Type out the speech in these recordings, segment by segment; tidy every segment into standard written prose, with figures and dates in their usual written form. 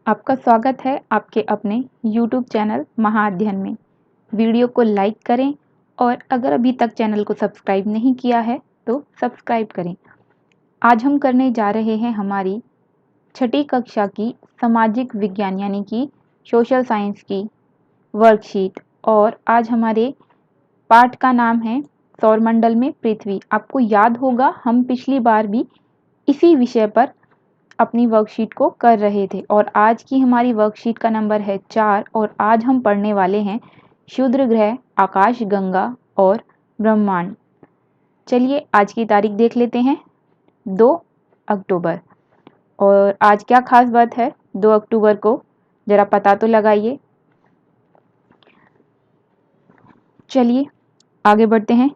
आपका स्वागत है आपके अपने YouTube चैनल महाअध्ययन में। वीडियो को लाइक करें और अगर अभी तक चैनल को सब्सक्राइब नहीं किया है तो सब्सक्राइब करें। आज हम करने जा रहे हैं हमारी छठी कक्षा की सामाजिक विज्ञान यानी कि सोशल साइंस की वर्कशीट और आज हमारे पाठ का नाम है सौरमंडल में पृथ्वी। आपको याद होगा हम पिछली बार भी इसी विषय पर अपनी वर्कशीट को कर रहे थे और आज की हमारी वर्कशीट का नंबर है 4 और आज हम पढ़ने वाले हैं क्षुद्र ग्रह, आकाशगंगा और ब्रह्मांड। चलिए आज की तारीख देख लेते हैं 2 अक्टूबर। और आज क्या खास बात है 2 अक्टूबर को, जरा पता तो लगाइए। चलिए आगे बढ़ते हैं।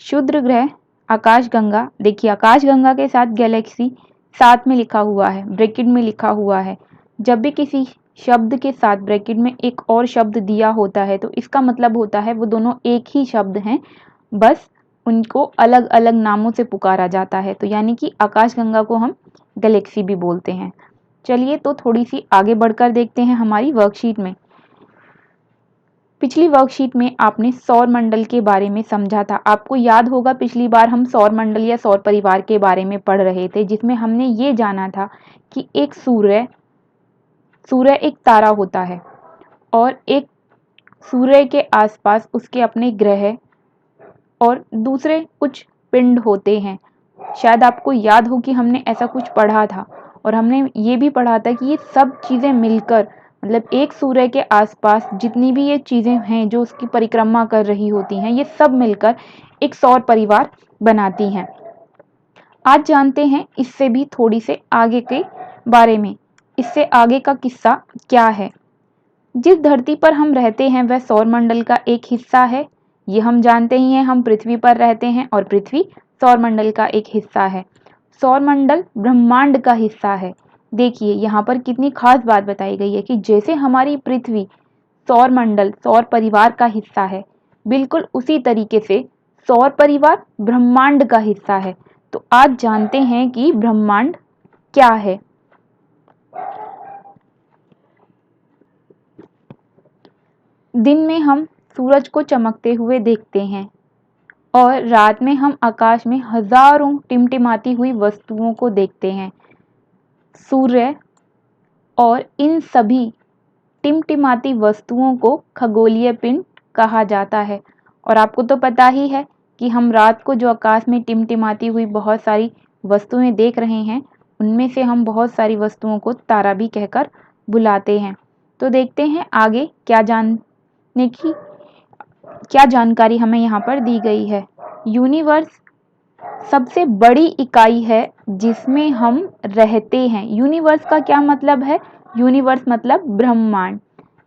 क्षुद्र ग्रह, आकाशगंगा। देखिए आकाशगंगा के साथ गैलेक्सी साथ में लिखा हुआ है, ब्रैकेट में लिखा हुआ है। जब भी किसी शब्द के साथ ब्रैकेट में एक और शब्द दिया होता है तो इसका मतलब होता है वो दोनों एक ही शब्द हैं, बस उनको अलग अलग नामों से पुकारा जाता है। तो यानी कि आकाशगंगा को हम गैलेक्सी भी बोलते हैं। चलिए तो थोड़ी सी आगे बढ़कर देखते हैं हमारी वर्कशीट में। पिछली वर्कशीट में आपने सौर मंडल के बारे में समझा था। आपको याद होगा पिछली बार हम सौर मंडल या सौर परिवार के बारे में पढ़ रहे थे, जिसमें हमने ये जाना था कि एक सूर्य एक तारा होता है और एक सूर्य के आसपास उसके अपने ग्रह और दूसरे कुछ पिंड होते हैं। शायद आपको याद हो कि हमने ऐसा कुछ पढ़ा था और हमने ये भी पढ़ा था कि ये सब चीज़ें मिलकर, मतलब एक सूर्य के आसपास जितनी भी ये चीज़ें हैं जो उसकी परिक्रमा कर रही होती हैं, ये सब मिलकर एक सौर परिवार बनाती हैं। आज जानते हैं इससे भी थोड़ी से आगे के बारे में। इससे आगे का किस्सा क्या है। जिस धरती पर हम रहते हैं वह सौरमंडल का एक हिस्सा है। ये हम जानते ही हैं, हम पृथ्वी पर रहते हैं और पृथ्वी सौरमंडल का एक हिस्सा है। सौरमंडल ब्रह्मांड का हिस्सा है। देखिए यहाँ पर कितनी खास बात बताई गई है कि जैसे हमारी पृथ्वी सौरमंडल सौर परिवार का हिस्सा है, बिल्कुल उसी तरीके से सौर परिवार ब्रह्मांड का हिस्सा है। तो आज जानते हैं कि ब्रह्मांड क्या है। दिन में हम सूरज को चमकते हुए देखते हैं और रात में हम आकाश में हजारों टिमटिमाती हुई वस्तुओं को देखते हैं। सूर्य और इन सभी टिमटिमाती वस्तुओं को खगोलीय पिंड कहा जाता है। और आपको तो पता ही है कि हम रात को जो आकाश में टिमटिमाती हुई बहुत सारी वस्तुएं देख रहे हैं, उनमें से हम बहुत सारी वस्तुओं को तारा भी कहकर बुलाते हैं। तो देखते हैं आगे क्या जानकारी हमें यहाँ पर दी गई है। यूनिवर्स सबसे बड़ी इकाई है जिसमें हम रहते हैं। यूनिवर्स का क्या मतलब है? यूनिवर्स मतलब ब्रह्मांड।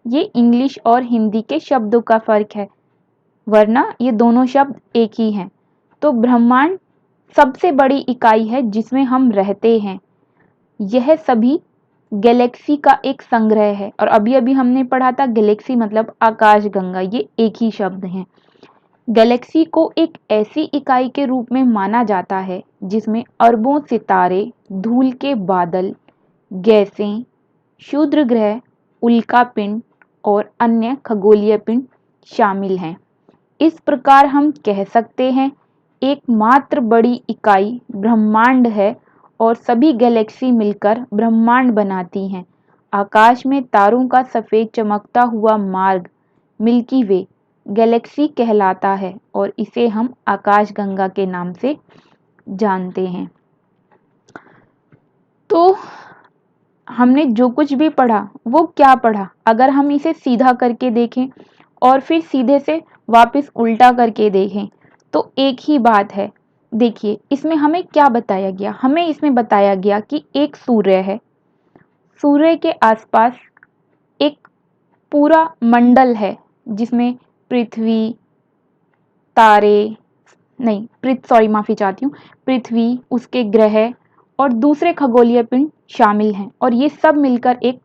ये इंग्लिश और हिंदी के शब्दों का फर्क है, वरना ये दोनों शब्द एक ही हैं। तो ब्रह्मांड सबसे बड़ी इकाई है जिसमें हम रहते हैं। यह सभी गैलेक्सी का एक संग्रह है और अभी अभी हमने पढ़ा था गैलेक्सी मतलब आकाशगंगा, ये एक ही शब्द हैं। गैलेक्सी को एक ऐसी इकाई के रूप में माना जाता है जिसमें अरबों सितारे, धूल के बादल, गैसें, क्षुद्र ग्रह, उल्कापिंड और अन्य खगोलीय पिंड शामिल हैं। इस प्रकार हम कह सकते हैं एकमात्र बड़ी इकाई ब्रह्मांड है और सभी गैलेक्सी मिलकर ब्रह्मांड बनाती हैं। आकाश में तारों का सफ़ेद चमकता हुआ मार्ग मिल्की वे गैलेक्सी कहलाता है और इसे हम आकाशगंगा के नाम से जानते हैं। तो हमने जो कुछ भी पढ़ा वो क्या पढ़ा, अगर हम इसे सीधा करके देखें और फिर सीधे से वापस उल्टा करके देखें तो एक ही बात है। देखिए इसमें हमें क्या बताया गया, हमें इसमें बताया गया कि एक सूर्य है, सूर्य के आसपास एक पूरा मंडल है जिसमें पृथ्वी, तारे, माफ़ी चाहती हूँ, पृथ्वी, उसके ग्रह और दूसरे खगोलीय पिंड शामिल हैं और ये सब मिलकर एक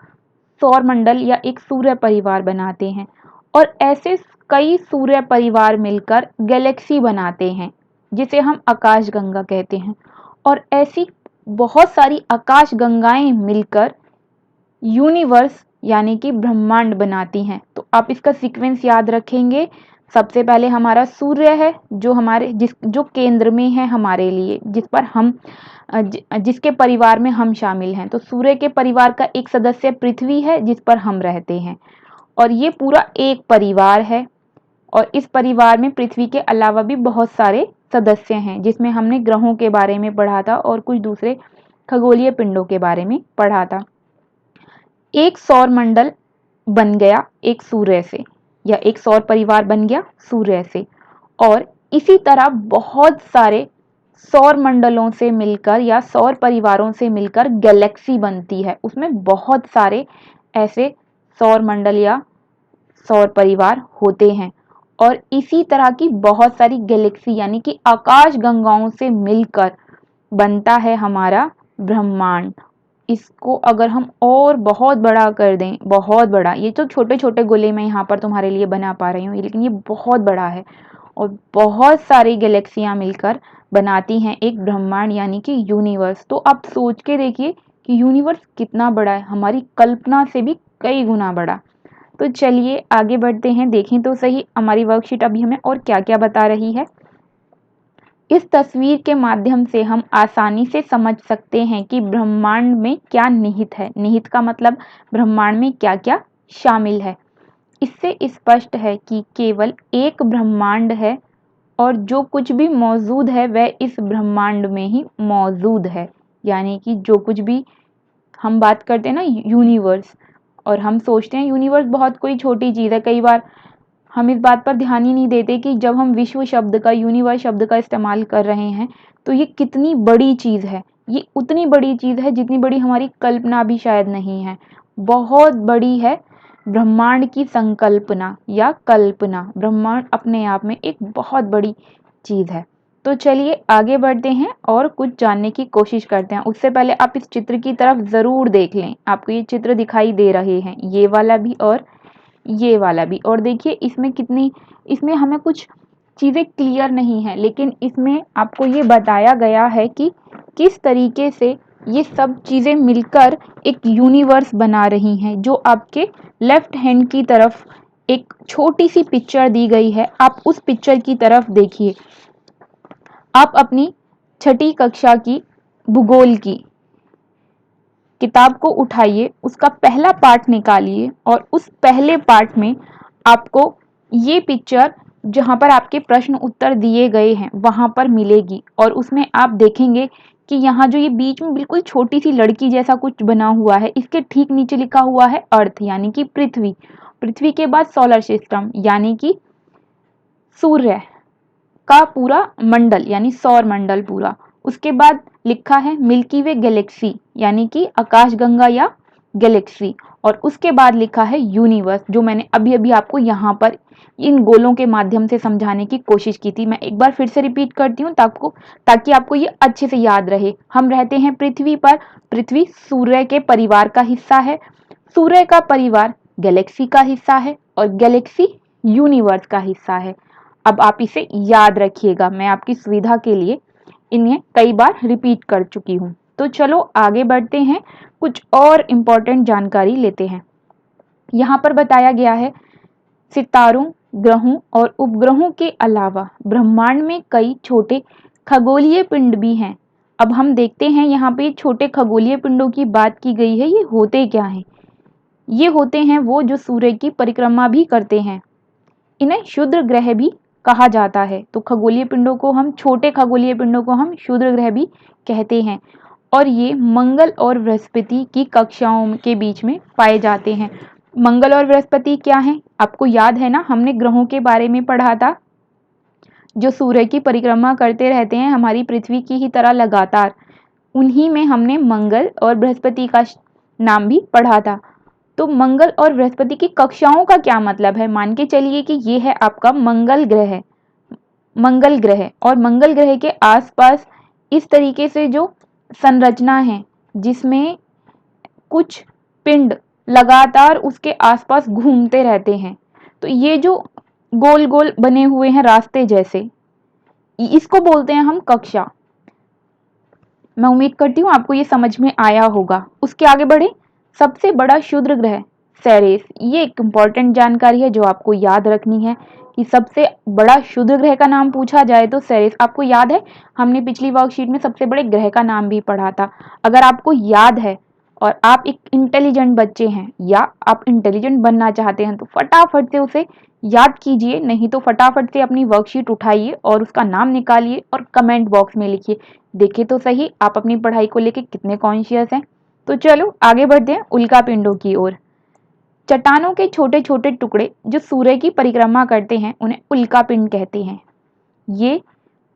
सौरमंडल या एक सूर्य परिवार बनाते हैं। और ऐसे कई सूर्य परिवार मिलकर गैलेक्सी बनाते हैं जिसे हम आकाशगंगा कहते हैं। और ऐसी बहुत सारी आकाशगंगाएं मिलकर यूनिवर्स यानी कि ब्रह्मांड बनाती हैं। तो आप इसका सीक्वेंस याद रखेंगे। सबसे पहले हमारा सूर्य है जो हमारे जो केंद्र में है हमारे लिए, जिस पर हम जिसके परिवार में हम शामिल हैं। तो सूर्य के परिवार का एक सदस्य पृथ्वी है जिस पर हम रहते हैं, और ये पूरा एक परिवार है। और इस परिवार में पृथ्वी के अलावा भी बहुत सारे सदस्य हैं, जिसमें हमने ग्रहों के बारे में पढ़ा था और कुछ दूसरे खगोलीय पिंडों के बारे में पढ़ा था। एक सौर मंडल बन गया एक सूर्य से, या एक सौर परिवार बन गया सूर्य से, और इसी तरह बहुत सारे सौर मंडलों से मिलकर या सौर परिवारों से मिलकर गैलेक्सी बनती है। उसमें बहुत सारे ऐसे सौर मंडल या सौर परिवार होते हैं, और इसी तरह की बहुत सारी गैलेक्सी यानी कि आकाश गंगाओं से मिलकर बनता है हमारा ब्रह्मांड। इसको अगर हम और बहुत बड़ा कर दें, बहुत बड़ा, ये तो छोटे छोटे गोले में यहाँ पर तुम्हारे लिए बना पा रही हूँ, लेकिन ये बहुत बड़ा है और बहुत सारी गैलेक्सियां मिलकर बनाती हैं एक ब्रह्मांड यानी कि यूनिवर्स। तो आप सोच के देखिए कि यूनिवर्स कितना बड़ा है, हमारी कल्पना से भी कई गुना बड़ा। तो चलिए आगे बढ़ते हैं, देखें तो सही हमारी वर्कशीट अभी हमें और क्या क्या बता रही है। इस तस्वीर के माध्यम से हम आसानी से समझ सकते हैं कि ब्रह्मांड में क्या निहित है। निहित का मतलब ब्रह्मांड में क्या क्या शामिल है। इससे स्पष्ट है कि केवल एक ब्रह्मांड है और जो कुछ भी मौजूद है वह इस ब्रह्मांड में ही मौजूद है। यानी कि जो कुछ भी हम बात करते हैं ना यूनिवर्स, और हम सोचते हैं यूनिवर्स बहुत कोई छोटी चीज़ है। कई बार हम इस बात पर ध्यान ही नहीं देते कि जब हम विश्व शब्द का, यूनिवर्स शब्द का इस्तेमाल कर रहे हैं तो ये कितनी बड़ी चीज़ है। ये उतनी बड़ी चीज़ है जितनी बड़ी हमारी कल्पना भी शायद नहीं है। बहुत बड़ी है ब्रह्मांड की संकल्पना या कल्पना। ब्रह्मांड अपने आप में एक बहुत बड़ी चीज़ है। तो चलिए आगे बढ़ते हैं और कुछ जानने की कोशिश करते हैं। उससे पहले आप इस चित्र की तरफ ज़रूर देख लें। आपको ये चित्र दिखाई दे रहे हैं, ये वाला भी और ये वाला भी। और देखिए इसमें हमें कुछ चीज़ें क्लियर नहीं है, लेकिन इसमें आपको ये बताया गया है कि किस तरीके से ये सब चीज़ें मिलकर एक यूनिवर्स बना रही हैं। जो आपके लेफ्ट हैंड की तरफ एक छोटी सी पिक्चर दी गई है, आप उस पिक्चर की तरफ देखिए। आप अपनी छठी कक्षा की भूगोल की किताब को उठाइए, उसका पहला पार्ट निकालिए और उस पहले पार्ट में आपको ये पिक्चर जहाँ पर आपके प्रश्न उत्तर दिए गए हैं वहाँ पर मिलेगी। और उसमें आप देखेंगे कि यहाँ जो ये बीच में बिल्कुल छोटी सी लड़की जैसा कुछ बना हुआ है, इसके ठीक नीचे लिखा हुआ है अर्थ यानी कि पृथ्वी। पृथ्वी के बाद सोलर सिस्टम यानी कि सूर्य का पूरा मंडल यानी सौर मंडल पूरा। उसके बाद लिखा है मिल्की वे गैलेक्सी यानी कि आकाशगंगा या गैलेक्सी। और उसके बाद लिखा है यूनिवर्स, जो मैंने अभी अभी आपको यहाँ पर इन गोलों के माध्यम से समझाने की कोशिश की थी। मैं एक बार फिर से रिपीट करती हूँ ताकि आपको ये अच्छे से याद रहे। हम रहते हैं पृथ्वी पर। पृथ्वी सूर्य के परिवार का हिस्सा है, सूर्य का परिवार गैलेक्सी का हिस्सा है और गैलेक्सी यूनिवर्स का हिस्सा है। अब आप इसे याद रखिएगा, मैं आपकी सुविधा के लिए इन्हें कई बार रिपीट कर चुकी हूँ। तो चलो आगे बढ़ते हैं, कुछ और इम्पोर्टेंट जानकारी लेते हैं। यहाँ पर बताया गया है सितारों, ग्रहों और उपग्रहों के अलावा ब्रह्मांड में कई छोटे खगोलीय पिंड भी हैं। अब हम देखते हैं यहाँ पे छोटे खगोलीय पिंडों की बात की गई है। ये होते क्या हैं? ये होते हैं वो जो सूर्य की परिक्रमा भी करते हैं। इन्हें क्षुद्र ग्रह भी कहा जाता है। तो खगोलीय पिंडों को हम, छोटे खगोलीय पिंडों को हम क्षुद्र ग्रह भी कहते हैं। और ये मंगल और बृहस्पति की कक्षाओं के बीच में पाए जाते हैं। मंगल और बृहस्पति क्या है? आपको याद है ना, हमने ग्रहों के बारे में पढ़ा था जो सूर्य की परिक्रमा करते रहते हैं हमारी पृथ्वी की ही तरह लगातार। उन्हीं में हमने मंगल और बृहस्पति का नाम भी पढ़ा था। तो मंगल और बृहस्पति की कक्षाओं का क्या मतलब है? मान के चलिए कि ये है आपका मंगल ग्रह। मंगल ग्रह और मंगल ग्रह के आसपास इस तरीके से जो संरचना है जिसमें कुछ पिंड लगातार उसके आसपास घूमते रहते हैं। तो ये जो गोल गोल बने हुए हैं रास्ते जैसे, इसको बोलते हैं हम कक्षा। मैं उम्मीद करती हूँ आपको ये समझ में आया होगा। उसके आगे बढ़े, सबसे बड़ा क्षुद्र ग्रह सेरेस, ये एक इम्पॉर्टेंट जानकारी है जो आपको याद रखनी है कि सबसे बड़ा क्षुद्र ग्रह का नाम पूछा जाए तो सेरेस। आपको याद है हमने पिछली वर्कशीट में सबसे बड़े ग्रह का नाम भी पढ़ा था। अगर आपको याद है और आप एक इंटेलिजेंट बच्चे हैं या आप इंटेलिजेंट बनना चाहते हैं तो फटाफट से उसे याद कीजिए, नहीं तो फटाफट से अपनी वर्कशीट उठाइए और उसका नाम निकालिए और कमेंट बॉक्स में लिखिए। देखिए तो सही आप अपनी पढ़ाई को लेकर कितने कॉन्शियस हैं। तो चलो आगे बढ़ते हैं उल्का पिंडों की ओर। चट्टानों के छोटे छोटे टुकड़े जो सूर्य की परिक्रमा करते हैं उन्हें उल्का पिंड कहते हैं। ये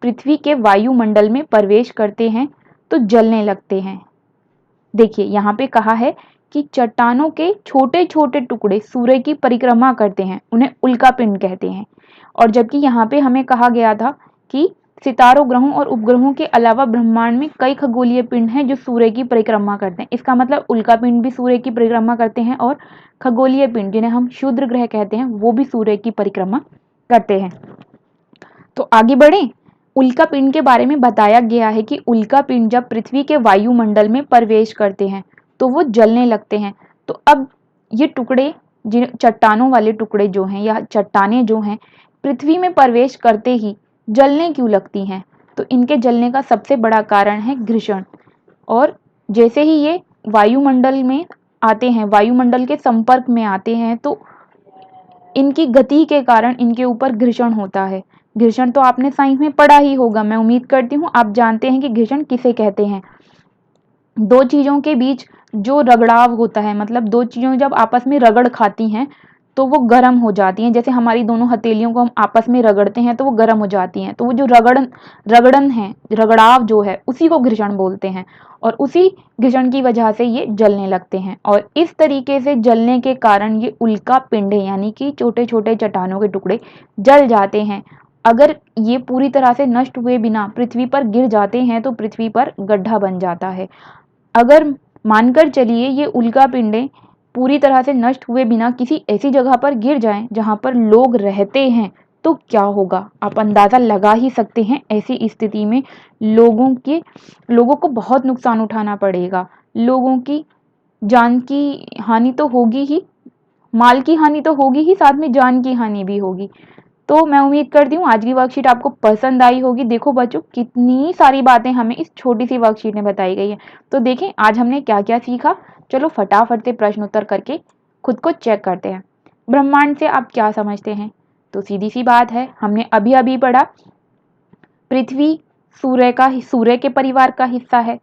पृथ्वी के वायुमंडल में प्रवेश करते हैं तो जलने लगते हैं। देखिए यहाँ पे कहा है कि चट्टानों के छोटे छोटे टुकड़े सूर्य की परिक्रमा करते हैं उन्हें उल्का पिंड कहते हैं। और जबकि यहाँ पे हमें कहा गया था कि सितारों, ग्रहों और उपग्रहों के अलावा ब्रह्मांड में कई खगोलीय पिंड हैं जो सूर्य की परिक्रमा करते हैं। इसका मतलब उल्का पिंड भी सूर्य की परिक्रमा करते हैं और खगोलीय पिंड जिन्हें हम क्षुद्र ग्रह कहते हैं वो भी सूर्य की परिक्रमा करते हैं। तो आगे बढ़े। उल्का पिंड के बारे में बताया गया है कि उल्का पिंड जब पृथ्वी के वायुमंडल में प्रवेश करते हैं तो वो जलने लगते हैं। तो अब ये टुकड़े, जिन चट्टानों वाले टुकड़े जो हैं या चट्टानें जो हैं, पृथ्वी में प्रवेश करते ही जलने क्यों लगती हैं? तो इनके जलने का सबसे बड़ा कारण है घर्षण। और जैसे ही ये वायुमंडल में आते हैं, वायुमंडल के संपर्क में आते हैं, तो इनकी गति के कारण इनके ऊपर घर्षण होता है। घर्षण तो आपने साइंस में पढ़ा ही होगा, मैं उम्मीद करती हूँ आप जानते हैं कि घर्षण किसे कहते हैं। दो चीजों के बीच जो रगड़ाव होता है, मतलब दो चीजों जब आपस में रगड़ खाती हैं तो वो गर्म हो जाती हैं। जैसे हमारी दोनों हथेलियों को हम आपस में रगड़ते हैं तो वो गर्म हो जाती हैं, तो वो जो रगड़न है, रगड़ाव जो है, उसी को घर्षण बोलते हैं। और उसी घर्षण की वजह से ये जलने लगते हैं और इस तरीके से जलने के कारण ये उल्का पिंडे यानी कि छोटे छोटे चट्टानों के टुकड़े जल जाते हैं। अगर ये पूरी तरह से नष्ट हुए बिना पृथ्वी पर गिर जाते हैं तो पृथ्वी पर गड्ढा बन जाता है। अगर मानकर चलिए ये उल्का पिंडे पूरी तरह से नष्ट हुए बिना किसी ऐसी जगह पर गिर जाएं जहां पर लोग रहते हैं तो क्या होगा? आप अंदाजा लगा ही सकते हैं। ऐसी स्थिति में लोगों को बहुत नुकसान उठाना पड़ेगा। लोगों की जान की हानि तो होगी ही, माल की हानि तो होगी ही, साथ में जान की हानि भी होगी। तो मैं उम्मीद करती हूँ आज की वर्कशीट आपको पसंद आई होगी। देखो बच्चों कितनी सारी बातें हमें इस छोटी सी वर्कशीट में बताई गई है। तो देखें आज हमने क्या क्या सीखा। चलो फटाफट से प्रश्न उत्तर करके खुद को चेक करते हैं। ब्रह्मांड से आप क्या समझते हैं? तो सीधी सी बात है, हमने अभी अभी पढ़ा पृथ्वी सूर्य के परिवार का हिस्सा है,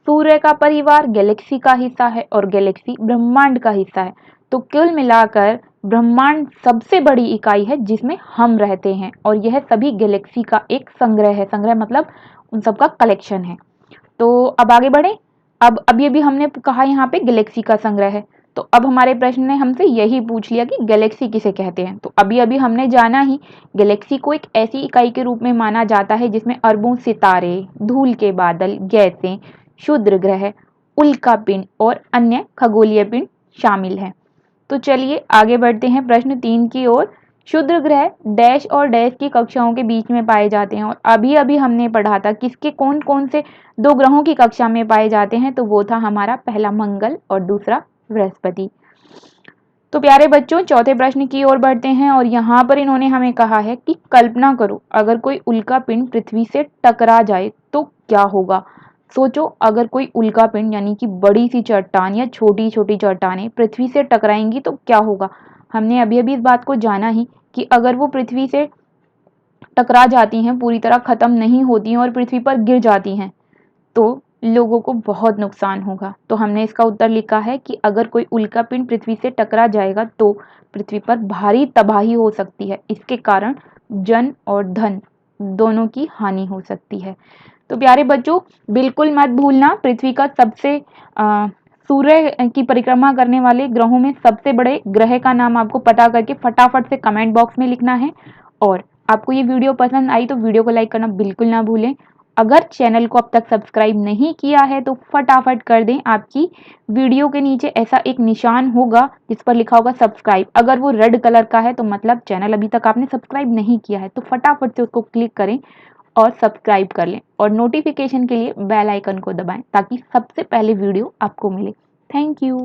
सूर्य का परिवार गैलेक्सी का हिस्सा है और गैलेक्सी ब्रह्मांड का हिस्सा है। तो कुल मिलाकर ब्रह्मांड सबसे बड़ी इकाई है जिसमें हम रहते हैं और यह सभी गैलेक्सी का एक संग्रह है। संग्रह मतलब उन सबका कलेक्शन है। तो अब आगे बढ़े। अब अभी अभी हमने कहा यहाँ पे गैलेक्सी का संग्रह है, तो अब हमारे प्रश्न ने हमसे यही पूछ लिया कि गैलेक्सी किसे कहते हैं। तो अभी अभी हमने जाना ही गैलेक्सी को एक ऐसी इकाई के रूप में माना जाता है जिसमें अरबों सितारे, धूल के बादल, गैसें, क्षुद्र ग्रह, उल्का पिंड और अन्य खगोलीय पिंड शामिल हैं। तो चलिए आगे बढ़ते हैं प्रश्न 3 की ओर। क्षुद्र ग्रह डैश और डैश की कक्षाओं के बीच में पाए जाते हैं और अभी अभी हमने पढ़ा था किसके कौन कौन से दो ग्रहों की कक्षा में पाए जाते हैं। तो वो था हमारा पहला मंगल और दूसरा बृहस्पति। तो प्यारे बच्चों चौथे प्रश्न की ओर बढ़ते हैं और यहाँ पर इन्होंने हमें कहा है कि कल्पना करो अगर कोई उल्का पिंड पृथ्वी से टकरा जाए तो क्या होगा। सोचो अगर कोई उल्का पिंड यानी कि बड़ी सी चट्टान या छोटी छोटी चट्टानें पृथ्वी से टकराएंगी तो क्या होगा। हमने अभी अभी इस बात को जाना ही कि अगर वो पृथ्वी से टकरा जाती हैं, पूरी तरह खत्म नहीं होती हैं और पृथ्वी पर गिर जाती हैं तो लोगों को बहुत नुकसान होगा। तो हमने इसका उत्तर लिखा है कि अगर कोई उल्का पिंड पृथ्वी से टकरा जाएगा तो पृथ्वी पर भारी तबाही हो सकती है। इसके कारण जन और धन दोनों की हानि हो सकती है। तो प्यारे बच्चों बिल्कुल मत भूलना पृथ्वी का सबसे सूर्य की परिक्रमा करने वाले ग्रहों में सबसे बड़े ग्रह का नाम आपको पता करके फटाफट से कमेंट बॉक्स में लिखना है। और आपको ये वीडियो पसंद आई तो वीडियो को लाइक करना बिल्कुल ना भूलें। अगर चैनल को अब तक सब्सक्राइब नहीं किया है तो फटाफट कर दें। आपकी वीडियो के नीचे ऐसा एक निशान होगा जिस पर लिखा होगा सब्सक्राइब, अगर वो रेड कलर का है तो मतलब चैनल अभी तक आपने सब्सक्राइब नहीं किया है। तो फटाफट से उसको क्लिक करें और सब्सक्राइब कर लें और नोटिफिकेशन के लिए बेल आइकन को दबाएं ताकि सबसे पहले वीडियो आपको मिले। Thank you.